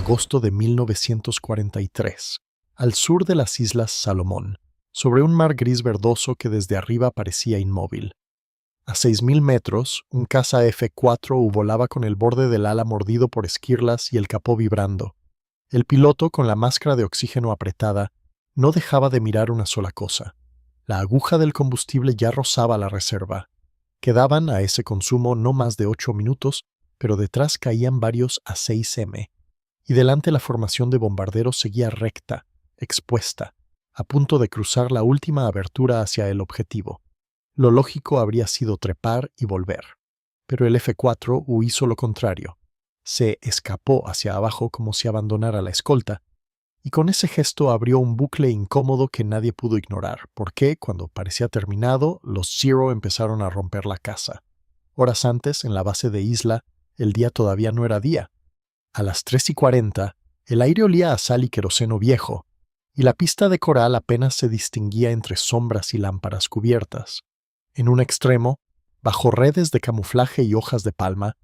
agosto de 1943, al sur de las Islas Salomón, sobre un mar gris verdoso que desde arriba parecía inmóvil. A 6.000 metros, un caza F-4 volaba con el borde del ala mordido por esquirlas y el capó vibrando. El piloto, con la máscara de oxígeno apretada, no dejaba de mirar una sola cosa. La aguja del combustible ya rozaba la reserva. Quedaban a ese consumo no más de 8 minutos, pero detrás caían varios A-6M, y delante la formación de bombarderos seguía recta, expuesta, a punto de cruzar la última abertura hacia el objetivo. Lo lógico habría sido trepar y volver. Pero el F-4 hizo lo contrario. Se escapó hacia abajo como si abandonara la escolta, y con ese gesto abrió un bucle incómodo que nadie pudo ignorar, porque, cuando parecía terminado, los Zero empezaron a romper la caza. Horas antes, en la base de Isla, el día todavía no era día. A las 3:40, el aire olía a sal y queroseno viejo, y la pista de coral apenas se distinguía entre sombras y lámparas cubiertas. En un extremo, bajo redes de camuflaje y hojas de palma,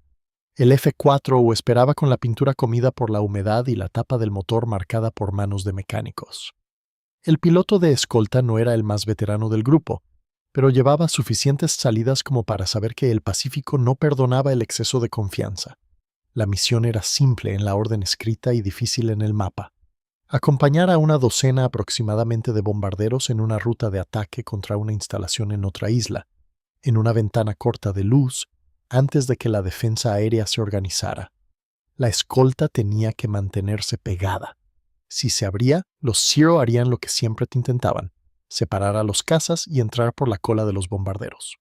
el F-4 esperaba con la pintura comida por la humedad y la tapa del motor marcada por manos de mecánicos. El piloto de escolta no era el más veterano del grupo, pero llevaba suficientes salidas como para saber que el Pacífico no perdonaba el exceso de confianza. La misión era simple en la orden escrita y difícil en el mapa. Acompañar a una docena aproximadamente de bombarderos en una ruta de ataque contra una instalación en otra isla, en una ventana corta de luz, antes de que la defensa aérea se organizara. La escolta tenía que mantenerse pegada. Si se abría, los Zero harían lo que siempre intentaban: separar a los cazas y entrar por la cola de los bombarderos.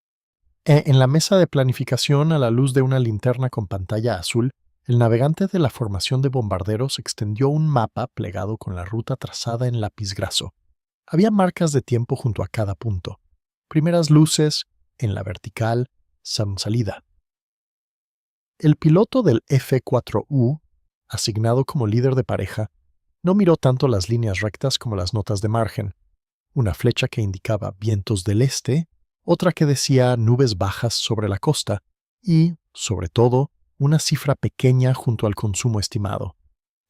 En la mesa de planificación, a la luz de una linterna con pantalla azul, el navegante de la formación de bombarderos extendió un mapa plegado con la ruta trazada en lápiz graso. Había marcas de tiempo junto a cada punto. Primeras luces, en la vertical, salida. El piloto del F-4U, asignado como líder de pareja, no miró tanto las líneas rectas como las notas de margen. Una flecha que indicaba vientos del este, otra que decía nubes bajas sobre la costa y, sobre todo, una cifra pequeña junto al consumo estimado.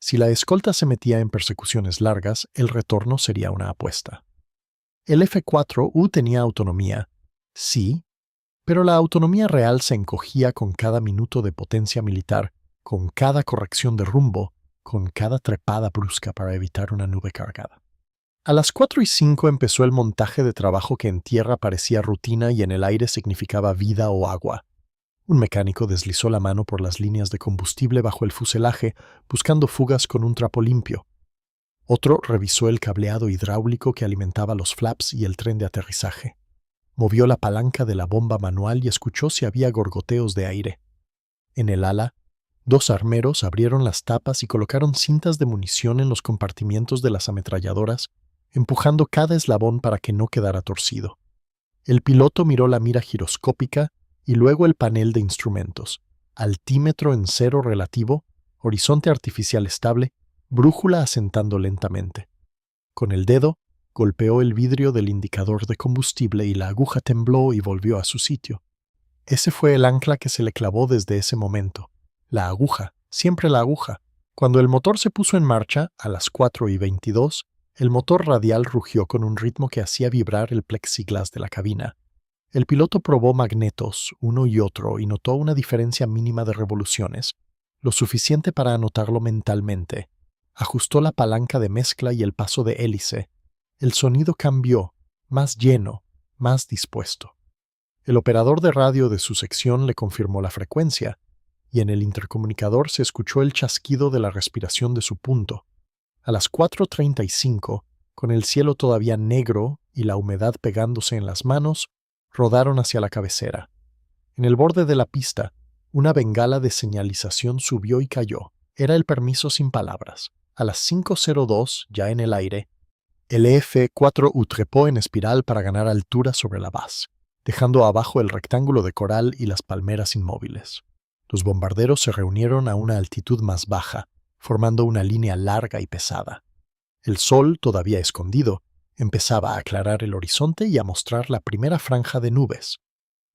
Si la escolta se metía en persecuciones largas, el retorno sería una apuesta. El F-4U tenía autonomía, sí, pero la autonomía real se encogía con cada minuto de potencia militar, con cada corrección de rumbo, con cada trepada brusca para evitar una nube cargada. A las 4:05 empezó el montaje de trabajo que en tierra parecía rutina y en el aire significaba vida o agua. Un mecánico deslizó la mano por las líneas de combustible bajo el fuselaje, buscando fugas con un trapo limpio. Otro revisó el cableado hidráulico que alimentaba los flaps y el tren de aterrizaje. Movió la palanca de la bomba manual y escuchó si había gorgoteos de aire. En el ala, 2 armeros abrieron las tapas y colocaron cintas de munición en los compartimientos de las ametralladoras, empujando cada eslabón para que no quedara torcido. El piloto miró la mira giroscópica y luego el panel de instrumentos: altímetro en cero relativo, horizonte artificial estable, brújula asentando lentamente. Con el dedo, golpeó el vidrio del indicador de combustible y la aguja tembló y volvió a su sitio. Ese fue el ancla que se le clavó desde ese momento. La aguja, siempre la aguja. Cuando el motor se puso en marcha, a las 4:22, el motor radial rugió con un ritmo que hacía vibrar el plexiglas de la cabina. El piloto probó magnetos, uno y otro, y notó una diferencia mínima de revoluciones, lo suficiente para anotarlo mentalmente. Ajustó la palanca de mezcla y el paso de hélice. El sonido cambió, más lleno, más dispuesto. El operador de radio de su sección le confirmó la frecuencia, y en el intercomunicador se escuchó el chasquido de la respiración de su punto. A las 4:35, con el cielo todavía negro y la humedad pegándose en las manos, rodaron hacia la cabecera. En el borde de la pista, una bengala de señalización subió y cayó. Era el permiso sin palabras. A las 5:02, ya en el aire, el F-4U trepó en espiral para ganar altura sobre la base, dejando abajo el rectángulo de coral y las palmeras inmóviles. Los bombarderos se reunieron a una altitud más baja, formando una línea larga y pesada. El sol, todavía escondido, empezaba a aclarar el horizonte y a mostrar la primera franja de nubes.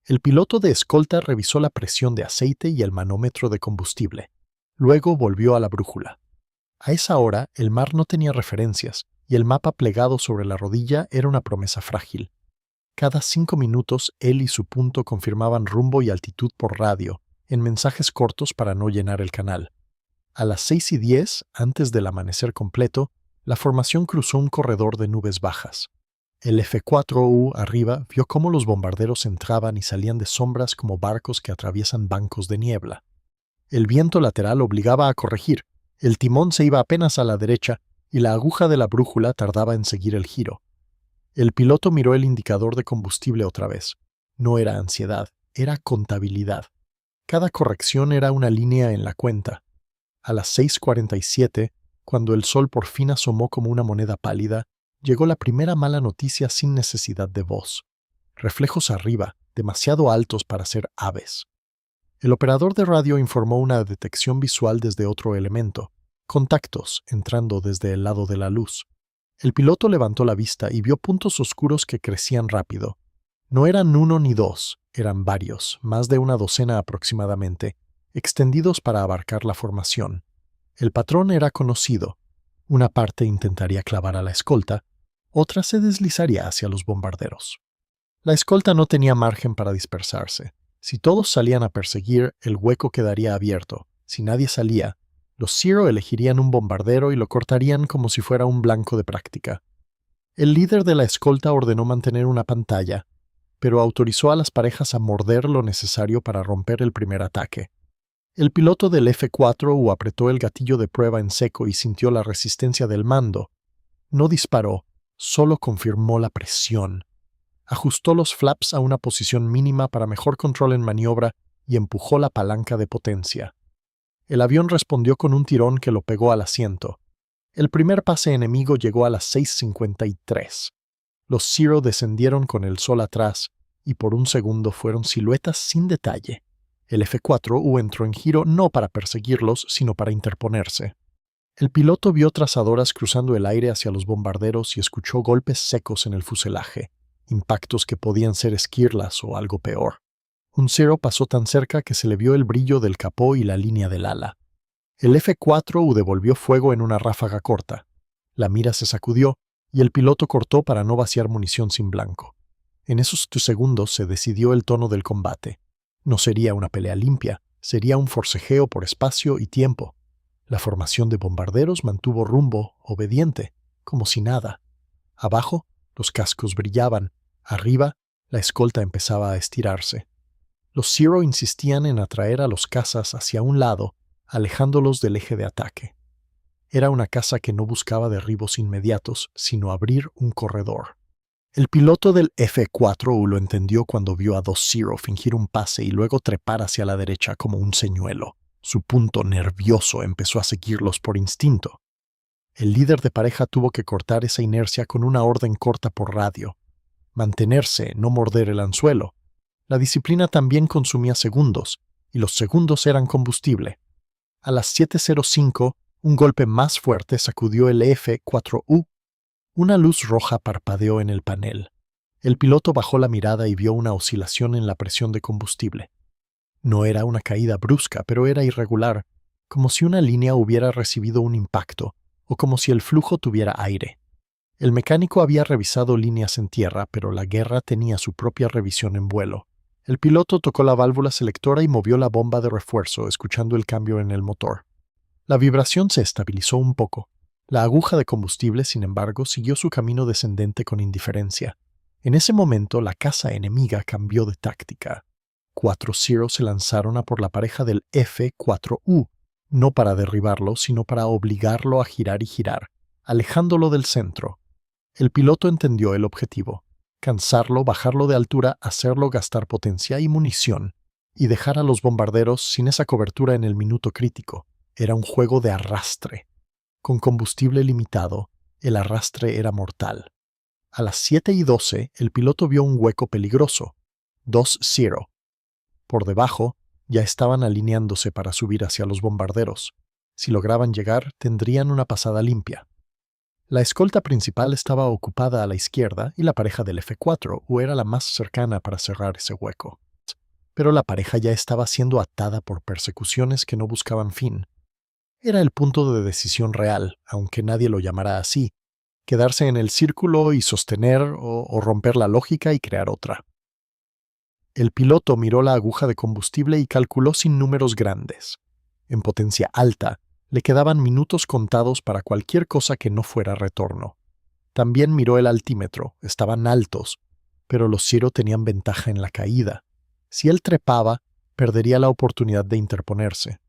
El piloto de escolta revisó la presión de aceite y el manómetro de combustible. Luego volvió a la brújula. A esa hora, el mar no tenía referencias, y el mapa plegado sobre la rodilla era una promesa frágil. Cada 5 minutos, él y su punto confirmaban rumbo y altitud por radio, en mensajes cortos para no llenar el canal. A las 6:10, antes del amanecer completo, la formación cruzó un corredor de nubes bajas. El F-4U arriba vio cómo los bombarderos entraban y salían de sombras como barcos que atraviesan bancos de niebla. El viento lateral obligaba a corregir, el timón se iba apenas a la derecha y la aguja de la brújula tardaba en seguir el giro. El piloto miró el indicador de combustible otra vez. No era ansiedad, era contabilidad. Cada corrección era una línea en la cuenta. A las 6:47, cuando el sol por fin asomó como una moneda pálida, llegó la primera mala noticia sin necesidad de voz. Reflejos arriba, demasiado altos para ser aves. El operador de radio informó una detección visual desde otro elemento, contactos entrando desde el lado de la luz. El piloto levantó la vista y vio puntos oscuros que crecían rápido. No eran uno ni dos, eran varios, más de una docena aproximadamente, extendidos para abarcar la formación. El patrón era conocido. Una parte intentaría clavar a la escolta, otra se deslizaría hacia los bombarderos. La escolta no tenía margen para dispersarse. Si todos salían a perseguir, el hueco quedaría abierto. Si nadie salía, los Zero elegirían un bombardero y lo cortarían como si fuera un blanco de práctica. El líder de la escolta ordenó mantener una pantalla, pero autorizó a las parejas a morder lo necesario para romper el primer ataque. El piloto del F-4U apretó el gatillo de prueba en seco y sintió la resistencia del mando. No disparó, solo confirmó la presión. Ajustó los flaps a una posición mínima para mejor control en maniobra y empujó la palanca de potencia. El avión respondió con un tirón que lo pegó al asiento. El primer pase enemigo llegó a las 6:53. Los Zero descendieron con el sol atrás y por un segundo fueron siluetas sin detalle. El F-4U entró en giro no para perseguirlos, sino para interponerse. El piloto vio trazadoras cruzando el aire hacia los bombarderos y escuchó golpes secos en el fuselaje, impactos que podían ser esquirlas o algo peor. Un Zero pasó tan cerca que se le vio el brillo del capó y la línea del ala. El F-4U devolvió fuego en una ráfaga corta. La mira se sacudió y el piloto cortó para no vaciar munición sin blanco. En esos segundos se decidió el tono del combate. No sería una pelea limpia, sería un forcejeo por espacio y tiempo. La formación de bombarderos mantuvo rumbo, obediente, como si nada. Abajo, los cascos brillaban. Arriba, la escolta empezaba a estirarse. Los Zero insistían en atraer a los cazas hacia un lado, alejándolos del eje de ataque. Era una caza que no buscaba derribos inmediatos, sino abrir un corredor. El piloto del F-4U lo entendió cuando vio a dos Zero fingir un pase y luego trepar hacia la derecha como un señuelo. Su punto nervioso empezó a seguirlos por instinto. El líder de pareja tuvo que cortar esa inercia con una orden corta por radio. Mantenerse, no morder el anzuelo. La disciplina también consumía segundos, y los segundos eran combustible. A las 7:05, un golpe más fuerte sacudió el F-4U. Una luz roja parpadeó en el panel. El piloto bajó la mirada y vio una oscilación en la presión de combustible. No era una caída brusca, pero era irregular, como si una línea hubiera recibido un impacto, o como si el flujo tuviera aire. El mecánico había revisado líneas en tierra, pero la guerra tenía su propia revisión en vuelo. El piloto tocó la válvula selectora y movió la bomba de refuerzo, escuchando el cambio en el motor. La vibración se estabilizó un poco. La aguja de combustible, sin embargo, siguió su camino descendente con indiferencia. En ese momento, la caza enemiga cambió de táctica. 4 Zero se lanzaron a por la pareja del F-4U, no para derribarlo, sino para obligarlo a girar y girar, alejándolo del centro. El piloto entendió el objetivo: cansarlo, bajarlo de altura, hacerlo gastar potencia y munición, y dejar a los bombarderos sin esa cobertura en el minuto crítico. Era un juego de arrastre. Con combustible limitado, el arrastre era mortal. A las 7:12, el piloto vio un hueco peligroso. 2 Zero. Por debajo, ya estaban alineándose para subir hacia los bombarderos. Si lograban llegar, tendrían una pasada limpia. La escolta principal estaba ocupada a la izquierda y la pareja del F-4U era la más cercana para cerrar ese hueco. Pero la pareja ya estaba siendo atada por persecuciones que no buscaban fin. Era el punto de decisión real, aunque nadie lo llamara así. Quedarse en el círculo y sostener o romper la lógica y crear otra. El piloto miró la aguja de combustible y calculó sin números grandes. En potencia alta, le quedaban minutos contados para cualquier cosa que no fuera retorno. También miró el altímetro, estaban altos, pero los Zero tenían ventaja en la caída. Si él trepaba, perdería la oportunidad de interponerse.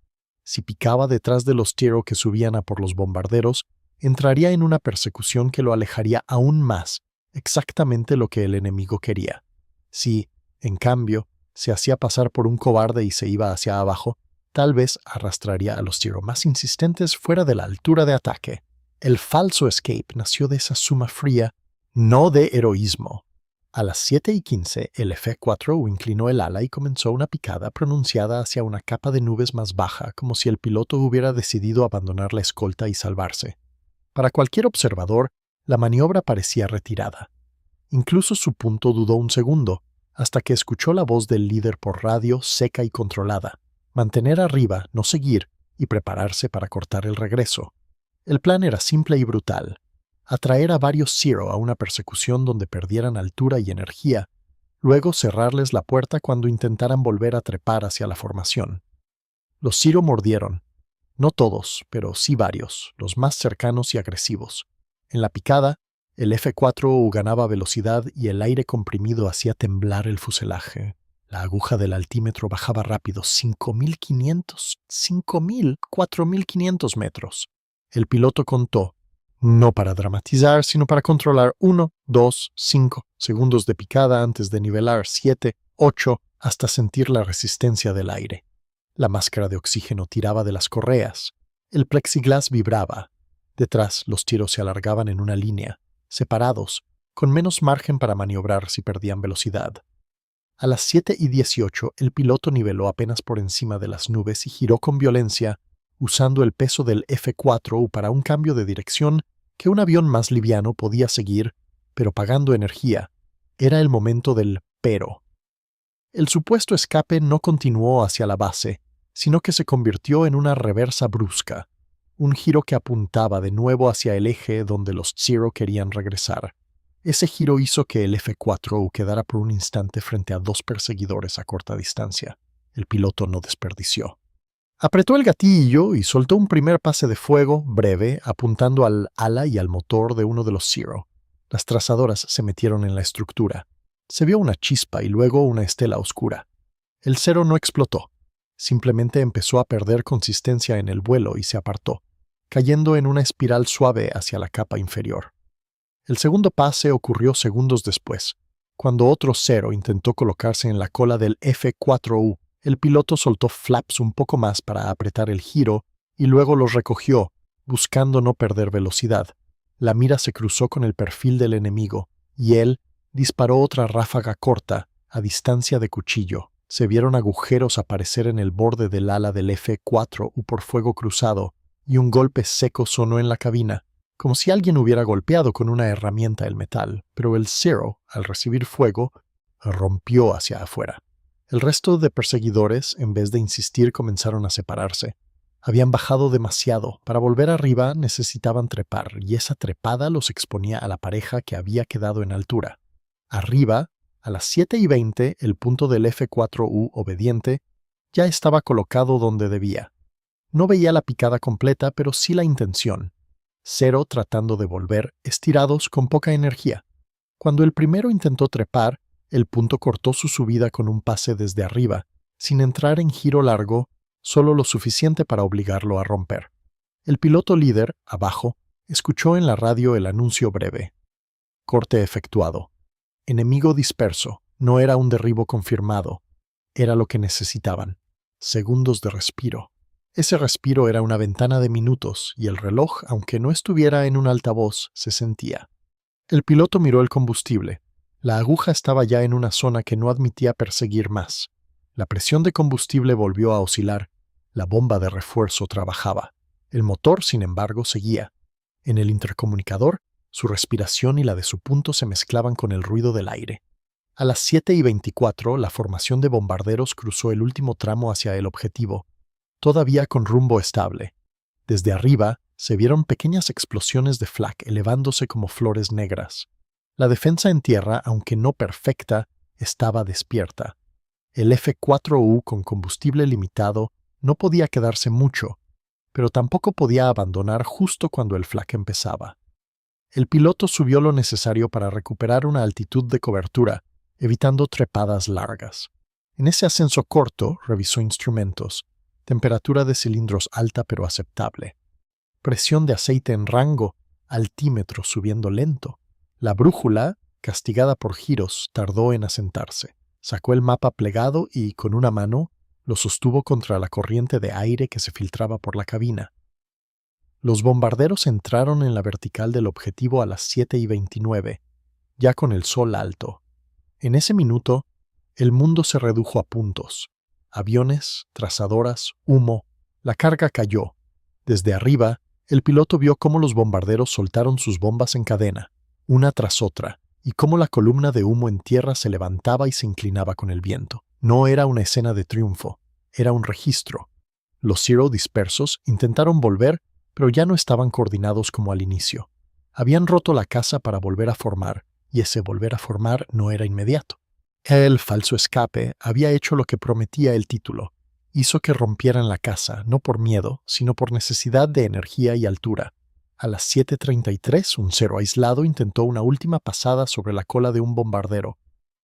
Si picaba detrás de los Zero que subían a por los bombarderos, entraría en una persecución que lo alejaría aún más, exactamente lo que el enemigo quería. Si, en cambio, se hacía pasar por un cobarde y se iba hacia abajo, tal vez arrastraría a los Zero más insistentes fuera de la altura de ataque. El falso escape nació de esa suma fría, no de heroísmo. A las 7:15, el F-4U inclinó el ala y comenzó una picada pronunciada hacia una capa de nubes más baja, como si el piloto hubiera decidido abandonar la escolta y salvarse. Para cualquier observador, la maniobra parecía retirada. Incluso su punto dudó un segundo, hasta que escuchó la voz del líder por radio seca y controlada. Mantener arriba, no seguir, y prepararse para cortar el regreso. El plan era simple y brutal. Atraer a varios Zero a una persecución donde perdieran altura y energía, luego cerrarles la puerta cuando intentaran volver a trepar hacia la formación. Los Zero mordieron. No todos, pero sí varios, los más cercanos y agresivos. En la picada, el F-4U ganaba velocidad y el aire comprimido hacía temblar el fuselaje. La aguja del altímetro bajaba rápido, 5.500, 5.000, 4.500 metros. El piloto contó, no para dramatizar, sino para controlar 1, 2, 5 segundos de picada antes de nivelar 7, 8, hasta sentir la resistencia del aire. La máscara de oxígeno tiraba de las correas. El plexiglas vibraba. Detrás, los tiros se alargaban en una línea, separados, con menos margen para maniobrar si perdían velocidad. A las 7:18, el piloto niveló apenas por encima de las nubes y giró con violencia, usando el peso del F-4U para un cambio de dirección que un avión más liviano podía seguir, pero pagando energía. Era el momento del pero. El supuesto escape no continuó hacia la base, sino que se convirtió en una reversa brusca, un giro que apuntaba de nuevo hacia el eje donde los Zero querían regresar. Ese giro hizo que el F-4U quedara por un instante frente a dos perseguidores a corta distancia. El piloto no desperdició. Apretó el gatillo y soltó un primer pase de fuego breve, apuntando al ala y al motor de uno de los Zero. Las trazadoras se metieron en la estructura. Se vio una chispa y luego una estela oscura. El Zero no explotó. Simplemente empezó a perder consistencia en el vuelo y se apartó, cayendo en una espiral suave hacia la capa inferior. El segundo pase ocurrió segundos después. Cuando otro Zero intentó colocarse en la cola del F-4U, el piloto soltó flaps un poco más para apretar el giro y luego los recogió, buscando no perder velocidad. La mira se cruzó con el perfil del enemigo y él disparó otra ráfaga corta, a distancia de cuchillo. Se vieron agujeros aparecer en el borde del ala del F-4U por fuego cruzado y un golpe seco sonó en la cabina, como si alguien hubiera golpeado con una herramienta el metal, pero el Zero, al recibir fuego, rompió hacia afuera. El resto de perseguidores, en vez de insistir, comenzaron a separarse. Habían bajado demasiado. Para volver arriba necesitaban trepar, y esa trepada los exponía a la pareja que había quedado en altura. Arriba, a las 7:20, el punto del F-4U obediente ya estaba colocado donde debía. No veía la picada completa, pero sí la intención. Zero tratando de volver, estirados con poca energía. Cuando el primero intentó trepar, el punto cortó su subida con un pase desde arriba, sin entrar en giro largo, solo lo suficiente para obligarlo a romper. El piloto líder, abajo, escuchó en la radio el anuncio breve. Corte efectuado. Enemigo disperso. No era un derribo confirmado. Era lo que necesitaban. Segundos de respiro. Ese respiro era una ventana de minutos y el reloj, aunque no estuviera en un altavoz, se sentía. El piloto miró el combustible. La aguja estaba ya en una zona que no admitía perseguir más. La presión de combustible volvió a oscilar. La bomba de refuerzo trabajaba. El motor, sin embargo, seguía. En el intercomunicador, su respiración y la de su punto se mezclaban con el ruido del aire. A las 7:24, la formación de bombarderos cruzó el último tramo hacia el objetivo, todavía con rumbo estable. Desde arriba se vieron pequeñas explosiones de flak elevándose como flores negras. La defensa en tierra, aunque no perfecta, estaba despierta. El F-4U con combustible limitado no podía quedarse mucho, pero tampoco podía abandonar justo cuando el flak empezaba. El piloto subió lo necesario para recuperar una altitud de cobertura, evitando trepadas largas. En ese ascenso corto, revisó instrumentos. Temperatura de cilindros alta pero aceptable. Presión de aceite en rango, altímetro subiendo lento. La brújula, castigada por giros, tardó en asentarse. Sacó el mapa plegado y, con una mano, lo sostuvo contra la corriente de aire que se filtraba por la cabina. Los bombarderos entraron en la vertical del objetivo a las 7:29, ya con el sol alto. En ese minuto, el mundo se redujo a puntos. Aviones, trazadoras, humo. La carga cayó. Desde arriba, el piloto vio cómo los bombarderos soltaron sus bombas en cadena, una tras otra, y cómo la columna de humo en tierra se levantaba y se inclinaba con el viento. No era una escena de triunfo, era un registro. Los Zero dispersos intentaron volver, pero ya no estaban coordinados como al inicio. Habían roto la casa para volver a formar, y ese volver a formar no era inmediato. El falso escape había hecho lo que prometía el título. Hizo que rompieran la casa, no por miedo, sino por necesidad de energía y altura. A las 7:33, un Zero aislado intentó una última pasada sobre la cola de un bombardero.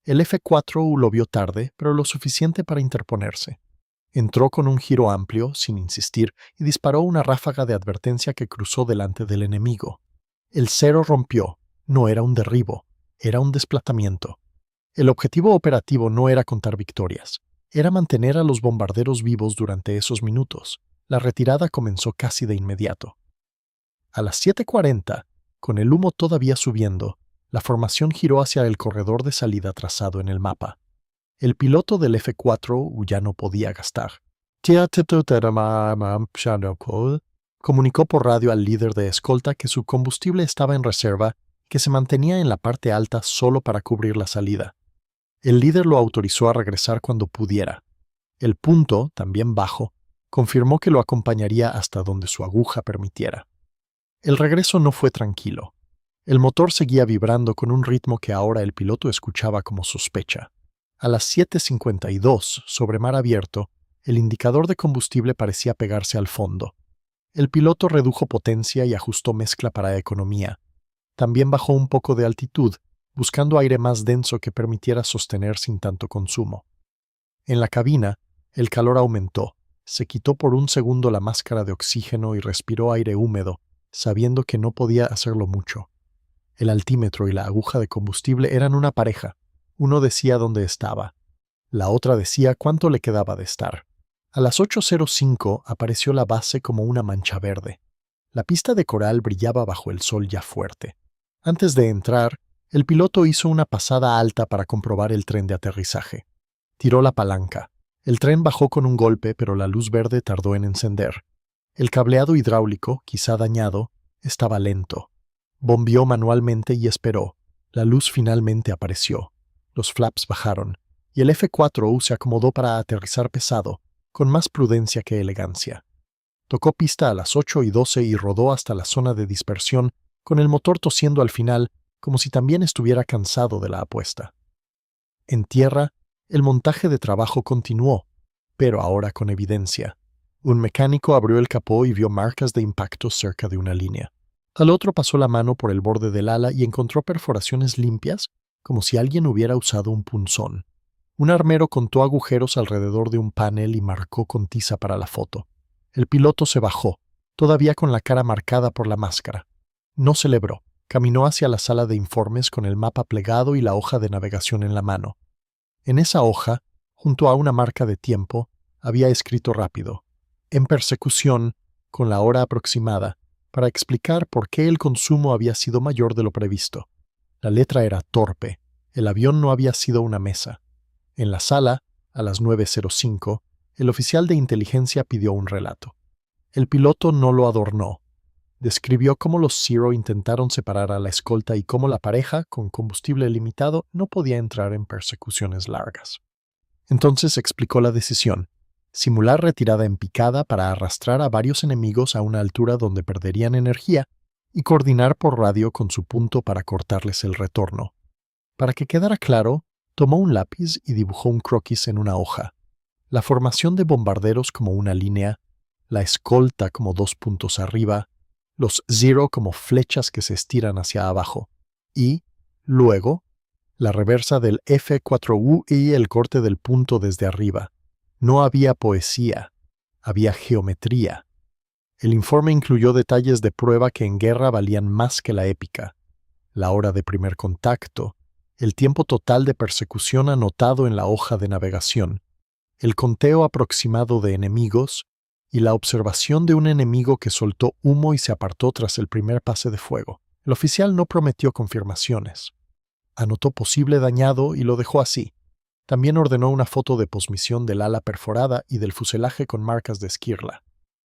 El F-4U lo vio tarde, pero lo suficiente para interponerse. Entró con un giro amplio, sin insistir, y disparó una ráfaga de advertencia que cruzó delante del enemigo. El Zero rompió. No era un derribo, era un desplazamiento. El objetivo operativo no era contar victorias. Era mantener a los bombarderos vivos durante esos minutos. La retirada comenzó casi de inmediato. A las 7:40, con el humo todavía subiendo, la formación giró hacia el corredor de salida trazado en el mapa. El piloto del F-4 ya no podía gastar. Comunicó por radio al líder de escolta que su combustible estaba en reserva y que se mantenía en la parte alta solo para cubrir la salida. El líder lo autorizó a regresar cuando pudiera. El punto, también bajo, confirmó que lo acompañaría hasta donde su aguja permitiera. El regreso no fue tranquilo. El motor seguía vibrando con un ritmo que ahora el piloto escuchaba como sospecha. A las 7:52, sobre mar abierto, el indicador de combustible parecía pegarse al fondo. El piloto redujo potencia y ajustó mezcla para economía. También bajó un poco de altitud, buscando aire más denso que permitiera sostener sin tanto consumo. En la cabina, el calor aumentó. Se quitó por un segundo la máscara de oxígeno y respiró aire húmedo, sabiendo que no podía hacerlo mucho. El altímetro y la aguja de combustible eran una pareja. Uno decía dónde estaba. La otra decía cuánto le quedaba de estar. A las 8:05 apareció la base como una mancha verde. La pista de coral brillaba bajo el sol ya fuerte. Antes de entrar, el piloto hizo una pasada alta para comprobar el tren de aterrizaje. Tiró la palanca. El tren bajó con un golpe, pero la luz verde tardó en encender. El cableado hidráulico, quizá dañado, estaba lento. Bombeó manualmente y esperó. La luz finalmente apareció. Los flaps bajaron, y el F-4U se acomodó para aterrizar pesado, con más prudencia que elegancia. Tocó pista a las 8:12 y rodó hasta la zona de dispersión, con el motor tosiendo al final, como si también estuviera cansado de la apuesta. En tierra, el montaje de trabajo continuó, pero ahora con evidencia. Un mecánico abrió el capó y vio marcas de impacto cerca de una línea. Al otro pasó la mano por el borde del ala y encontró perforaciones limpias, como si alguien hubiera usado un punzón. Un armero contó agujeros alrededor de un panel y marcó con tiza para la foto. El piloto se bajó, todavía con la cara marcada por la máscara. No celebró. Caminó hacia la sala de informes con el mapa plegado y la hoja de navegación en la mano. En esa hoja, junto a una marca de tiempo, había escrito rápido, en persecución, con la hora aproximada, para explicar por qué el consumo había sido mayor de lo previsto. La letra era torpe. El avión no había sido una mesa. En la sala, a las 9:05, el oficial de inteligencia pidió un relato. El piloto no lo adornó. Describió cómo los Zero intentaron separar a la escolta y cómo la pareja, con combustible limitado, no podía entrar en persecuciones largas. Entonces explicó la decisión. simular retirada en picada para arrastrar a varios enemigos a una altura donde perderían energía y coordinar por radio con su punto para cortarles el retorno. Para que quedara claro, tomó un lápiz y dibujó un croquis en una hoja. La formación de bombarderos como una línea, la escolta como 2 puntos arriba, los Zero como flechas que se estiran hacia abajo, y, luego, la reversa del F4U y el corte del punto desde arriba. No había poesía, había geometría. El informe incluyó detalles de prueba que en guerra valían más que la épica. La hora de primer contacto, el tiempo total de persecución anotado en la hoja de navegación, el conteo aproximado de enemigos y la observación de un enemigo que soltó humo y se apartó tras el primer pase de fuego. El oficial no prometió confirmaciones. Anotó posible dañado y lo dejó así. También ordenó una foto de posmisión del ala perforada y del fuselaje con marcas de esquirla.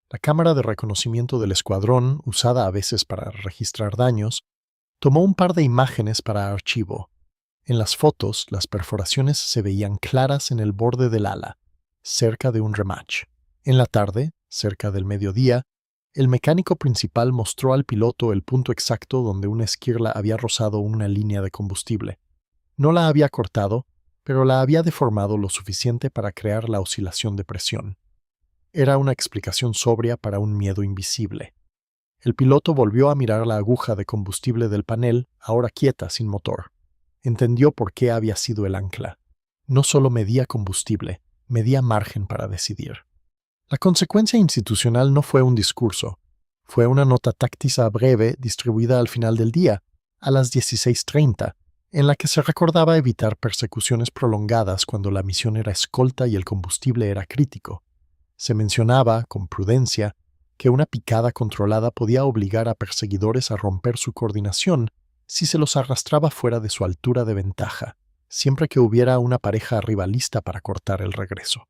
La cámara de reconocimiento del escuadrón, usada a veces para registrar daños, tomó un par de imágenes para archivo. En las fotos, las perforaciones se veían claras en el borde del ala, cerca de un rematch. En la tarde, cerca del mediodía, el mecánico principal mostró al piloto el punto exacto donde una esquirla había rozado una línea de combustible. No la había cortado, pero la había deformado lo suficiente para crear la oscilación de presión. Era una explicación sobria para un miedo invisible. El piloto volvió a mirar la aguja de combustible del panel, ahora quieta, sin motor. Entendió por qué había sido el ancla. No solo medía combustible, medía margen para decidir. La consecuencia institucional no fue un discurso. Fue una nota táctica breve distribuida al final del día, a las 16:30, en la que se recordaba evitar persecuciones prolongadas cuando la misión era escolta y el combustible era crítico. Se mencionaba, con prudencia, que una picada controlada podía obligar a perseguidores a romper su coordinación si se los arrastraba fuera de su altura de ventaja, siempre que hubiera una pareja arriba lista para cortar el regreso.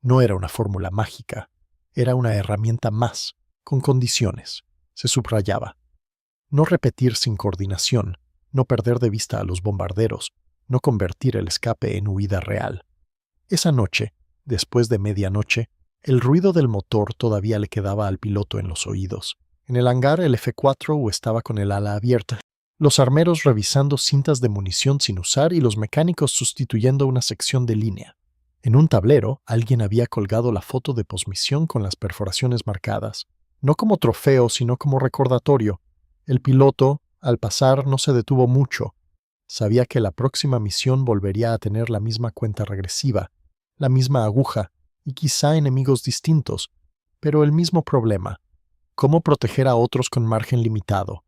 No era una fórmula mágica, era una herramienta más, con condiciones, se subrayaba. No repetir sin coordinación, no perder de vista a los bombarderos, no convertir el escape en huida real. Esa noche, después de medianoche, el ruido del motor todavía le quedaba al piloto en los oídos. En el hangar el F4U estaba con el ala abierta, los armeros revisando cintas de munición sin usar y los mecánicos sustituyendo una sección de línea. En un tablero, alguien había colgado la foto de posmisión con las perforaciones marcadas, no como trofeo, sino como recordatorio. El piloto, al pasar, no se detuvo mucho. Sabía que la próxima misión volvería a tener la misma cuenta regresiva, la misma aguja, y quizá enemigos distintos, pero el mismo problema: cómo proteger a otros con margen limitado.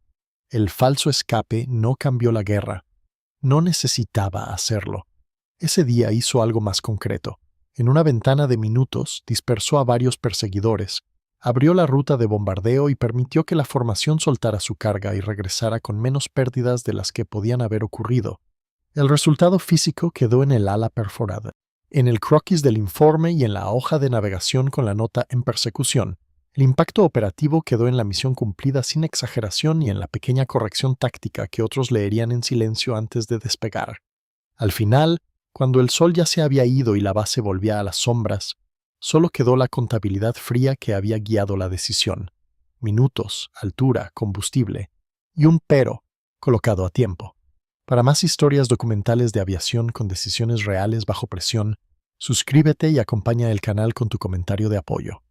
El falso escape no cambió la guerra. No necesitaba hacerlo. Ese día hizo algo más concreto. En una ventana de minutos dispersó a varios perseguidores, abrió la ruta de bombardeo y permitió que la formación soltara su carga y regresara con menos pérdidas de las que podían haber ocurrido. El resultado físico quedó en el ala perforada, en el croquis del informe y en la hoja de navegación con la nota en persecución. El impacto operativo quedó en la misión cumplida sin exageración y en la pequeña corrección táctica que otros leerían en silencio antes de despegar. Al final, cuando el sol ya se había ido y la base volvía a las sombras, solo quedó la contabilidad fría que había guiado la decisión. Minutos, altura, combustible y un pero colocado a tiempo. Para más historias documentales de aviación con decisiones reales bajo presión, suscríbete y acompaña el canal con tu comentario de apoyo.